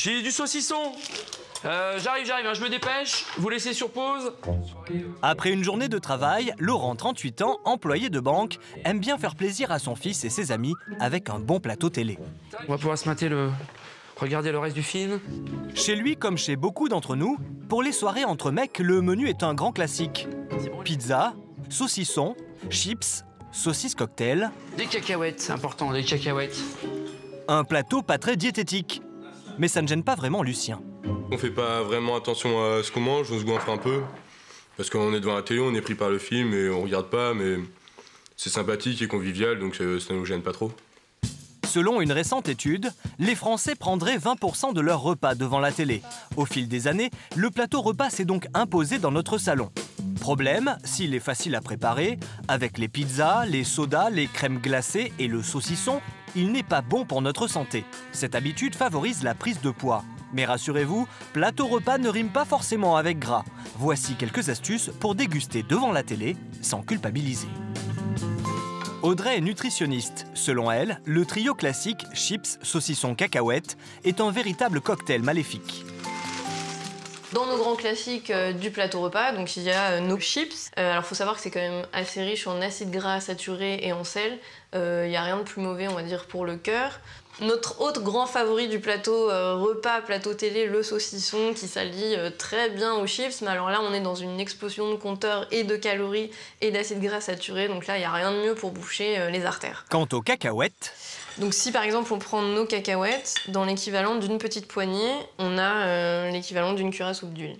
J'ai du saucisson. J'arrive, hein, je me dépêche. Vous laissez sur pause. Après une journée de travail, Laurent, 38 ans, employé de banque, aime bien faire plaisir à son fils et ses amis avec un bon plateau télé. On va pouvoir se mater regarder le reste du film. Chez lui, comme chez beaucoup d'entre nous, pour les soirées entre mecs, le menu est un grand classique. Pizza, saucisson, chips, saucisses cocktail. Des cacahuètes, c'est important, des cacahuètes. Un plateau pas très diététique. Mais ça ne gêne pas vraiment Lucien. On fait pas vraiment attention à ce qu'on mange, on se goinfre un peu. Parce qu'on est devant la télé, on est pris par le film et on regarde pas, mais c'est sympathique et convivial, donc ça nous gêne pas trop. Selon une récente étude, les Français prendraient 20% de leur repas devant la télé. Au fil des années, le plateau repas s'est donc imposé dans notre salon. Problème, s'il est facile à préparer, avec les pizzas, les sodas, les crèmes glacées et le saucisson, il n'est pas bon pour notre santé. Cette habitude favorise la prise de poids. Mais rassurez-vous, plateau repas ne rime pas forcément avec gras. Voici quelques astuces pour déguster devant la télé sans culpabiliser. Audrey est nutritionniste. Selon elle, le trio classique chips, saucisson, cacahuètes est un véritable cocktail maléfique. Dans nos grands classiques du plateau repas, donc il y a nos chips. Alors il faut savoir que c'est quand même assez riche en acides gras saturés et en sel. Il n'y a rien de plus mauvais, on va dire, pour le cœur. Notre autre grand favori du plateau repas, plateau télé, le saucisson, qui s'allie très bien aux chips. Mais alors là, on est dans une explosion de compteurs et de calories et d'acides gras saturés. Donc là, il n'y a rien de mieux pour boucher les artères. Quant aux cacahuètes... Donc si par exemple on prend nos cacahuètes, dans l'équivalent d'une petite poignée, on a l'équivalent d'une cuillère à soupe d'huile.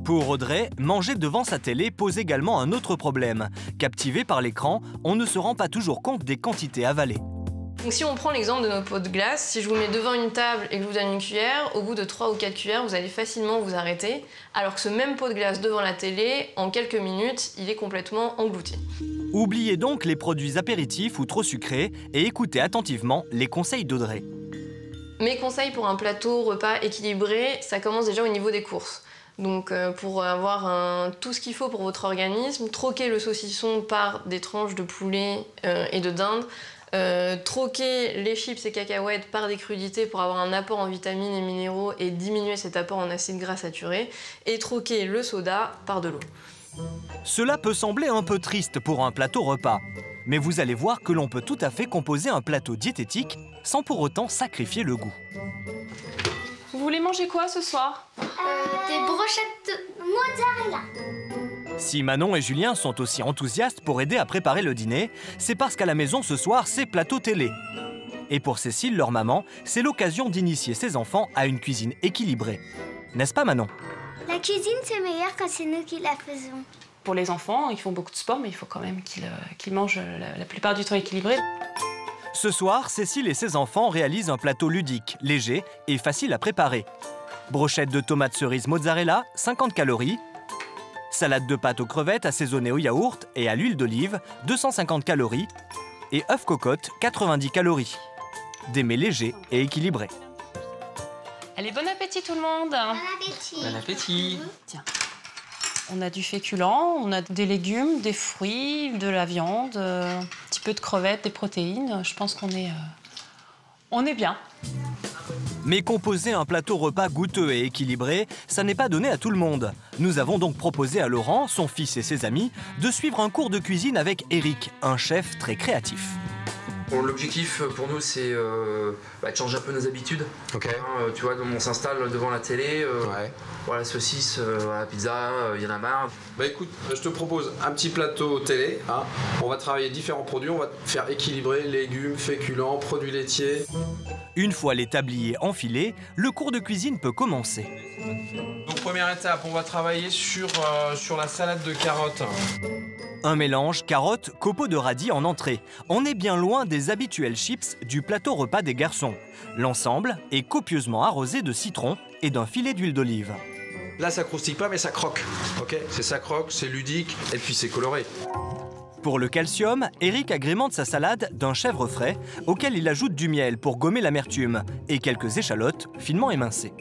Pour Audrey, manger devant sa télé pose également un autre problème. Captivé par l'écran, on ne se rend pas toujours compte des quantités avalées. Donc si on prend l'exemple de nos pots de glace, si je vous mets devant une table et que je vous donne une cuillère, au bout de 3 ou 4 cuillères, vous allez facilement vous arrêter, alors que ce même pot de glace devant la télé, en quelques minutes, il est complètement englouti. Oubliez donc les produits apéritifs ou trop sucrés et écoutez attentivement les conseils d'Audrey. Mes conseils pour un plateau repas équilibré, ça commence déjà au niveau des courses. Donc pour avoir tout ce qu'il faut pour votre organisme, troquez le saucisson par des tranches de poulet et de dinde. Troquer les chips et cacahuètes par des crudités pour avoir un apport en vitamines et minéraux et diminuer cet apport en acides gras saturés. Et troquer le soda par de l'eau. Cela peut sembler un peu triste pour un plateau repas. Mais vous allez voir que l'on peut tout à fait composer un plateau diététique sans pour autant sacrifier le goût. Vous voulez manger quoi ce soir? Des brochettes mozzarella. Si Manon et Julien sont aussi enthousiastes pour aider à préparer le dîner, c'est parce qu'à la maison ce soir, c'est plateau télé. Et pour Cécile, leur maman, c'est l'occasion d'initier ses enfants à une cuisine équilibrée. N'est-ce pas Manon? La cuisine, c'est meilleur quand c'est nous qui la faisons. Pour les enfants, ils font beaucoup de sport, mais il faut quand même qu'ils mangent la plupart du temps équilibré. Ce soir, Cécile et ses enfants réalisent un plateau ludique, léger et facile à préparer. Brochette de tomates cerises mozzarella, 50 calories. Salade de pâtes aux crevettes assaisonnée au yaourt et à l'huile d'olive, 250 calories. Et œufs cocotte, 90 calories. Des mets légers et équilibrés. Allez, bon appétit tout le monde. Bon appétit. Bon appétit. Tiens, on a du féculent, on a des légumes, des fruits, de la viande, un petit peu de crevettes, des protéines. Je pense qu'on est bien. Mais composer un plateau repas goûteux et équilibré, ça n'est pas donné à tout le monde. Nous avons donc proposé à Laurent, son fils et ses amis, de suivre un cours de cuisine avec Eric, un chef très créatif. Bon, l'objectif pour nous, c'est de changer un peu nos habitudes. Ok. Tu vois, on s'installe devant la télé. Ouais. Voilà, saucisse, voilà, pizza, il y en a marre. Bah écoute, je te propose un petit plateau télé. Hein. On va travailler différents produits. On va faire équilibrer légumes, féculents, produits laitiers. Une fois les tabliers enfilés, le cours de cuisine peut commencer. Donc première étape, on va travailler sur la salade de carottes. Un mélange carottes, copeaux de radis en entrée. On est bien loin des habituels chips du plateau repas des garçons. L'ensemble est copieusement arrosé de citron et d'un filet d'huile d'olive. Là, ça croustille pas, mais ça croque. Ok, ça croque, c'est ludique, et puis c'est coloré. Pour le calcium, Eric agrémente sa salade d'un chèvre frais auquel il ajoute du miel pour gommer l'amertume et quelques échalotes finement émincées.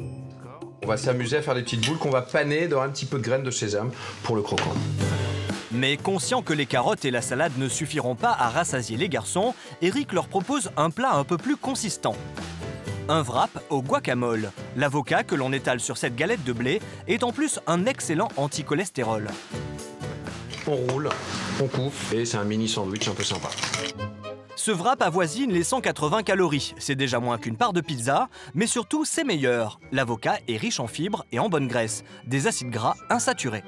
On va s'amuser à faire des petites boules qu'on va paner dans un petit peu de graines de sésame pour le croquant. Mais conscient que les carottes et la salade ne suffiront pas à rassasier les garçons, Eric leur propose un plat un peu plus consistant. Un wrap au guacamole. L'avocat que l'on étale sur cette galette de blé est en plus un excellent anti-cholestérol. On roule, on coupe et c'est un mini sandwich un peu sympa. Ce wrap avoisine les 180 calories. C'est déjà moins qu'une part de pizza, mais surtout c'est meilleur. L'avocat est riche en fibres et en bonne graisse, des acides gras insaturés.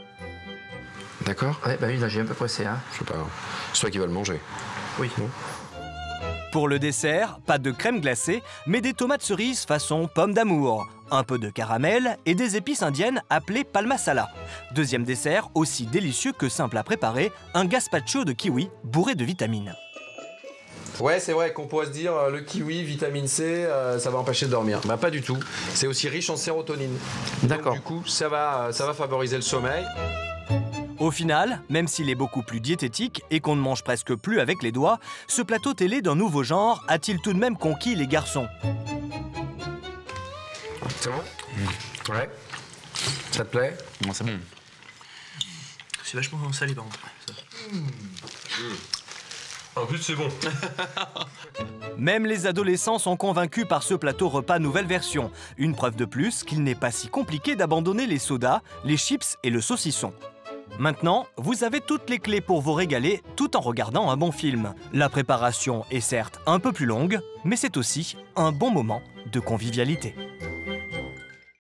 D'accord? Ouais, bah oui, là j'ai un peu pressé. Hein. Je sais pas, c'est toi qui vas le manger. Oui. Non. Pour le dessert, pas de crème glacée, mais des tomates cerises façon pomme d'amour, un peu de caramel et des épices indiennes appelées palmasala. Deuxième dessert, aussi délicieux que simple à préparer, un gazpacho de kiwi bourré de vitamines. Ouais, c'est vrai qu'on pourrait se dire le kiwi, vitamine C, ça va empêcher de dormir. Bah pas du tout. C'est aussi riche en sérotonine. D'accord. Du coup, ça va favoriser le sommeil. Au final, même s'il est beaucoup plus diététique et qu'on ne mange presque plus avec les doigts, ce plateau télé d'un nouveau genre a-t-il tout de même conquis les garçons? C'est bon? Ouais. Ça te plaît? Bon, c'est bon. C'est vachement salé par contre. En plus, c'est bon. Même les adolescents sont convaincus par ce plateau repas nouvelle version. Une preuve de plus qu'il n'est pas si compliqué d'abandonner les sodas, les chips et le saucisson. Maintenant, vous avez toutes les clés pour vous régaler tout en regardant un bon film. La préparation est certes un peu plus longue, mais c'est aussi un bon moment de convivialité.